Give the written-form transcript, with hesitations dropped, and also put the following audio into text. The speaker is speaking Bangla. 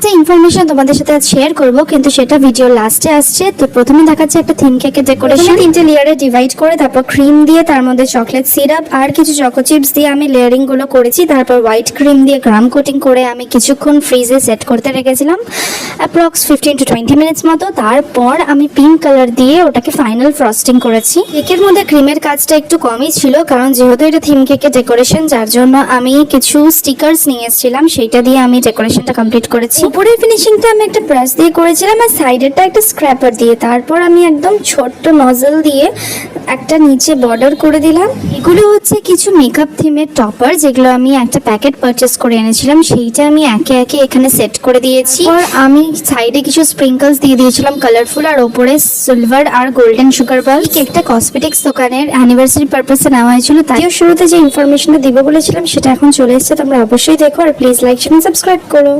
একটা ইনফরমেশন তোমাদের সাথে আজ শেয়ার করব, কিন্তু সেটা ভিডিও লাস্টে আসছে। তো প্রথমে দেখাচ্ছে একটা থিম কেকের ডেকোরেশন। 3টে লেয়ারে ডিভাইড করে তারপর ক্রিম দিয়ে তার মধ্যে চকলেট সিরাপ আর কিছু চকো চিপস দিয়ে আমি লেয়ারিং গুলো করেছি। তারপর হোয়াইট ক্রিম দিয়ে গ্রাম কোটিং করে আমি কিছুক্ষণ ফ্রিজে সেট করতে রেখেছিলাম, অ্যাপ্রক্স 15 to 20 মিনিটস মতো। তারপর আমি পিঙ্ক কালার দিয়ে ওটাকে ফাইনাল ফ্রস্টিং করেছি। কেকের মধ্যে ক্রিমের কাজটা একটু কমই ছিল, কারণ যেহেতু এটা থিম কেকের ডেকোরেশন, যার জন্য আমি কিছু স্টিকার্স নিয়ে এসেছিলাম, সেইটা দিয়ে আমি ডেকোরেশনটা কমপ্লিট করেছি। উপরের ফিনিশিংটা আমি একটা ব্রাশ দিয়ে করেছিলাম আর সাইডেরটা একটা স্ক্র্যাপার দিয়ে। তারপর আমি একদম ছোট্ট নজল দিয়ে একটা নিচে বর্ডার করে দিলাম। এগুলো হচ্ছে কিছু মেকআপ থিমের টপার, যেগুলো আমি একটা প্যাকেট পারচেস করে এনেছিলাম, সেইটা আমি একে একে এখানে সেট করে দিয়েছি। আর আমি সাইডে কিছু স্প্রিঙ্কলস দিয়ে দিয়েছিলাম কালারফুল, আর ওপরে সিলভার আর গোল্ডেন সুগার বল। কেকটা কসমেটিক্স দোকানের অ্যানিভার্সারি পারপাসে নেওয়া হয়েছিল, তাই শুরুতে যে ইনফরমেশনটা দিব বলেছিলাম সেটা এখন চলে এসেছে। তোমরা অবশ্যই দেখো আর প্লিজ লাইক শেয়ার সাবস্ক্রাইব করো।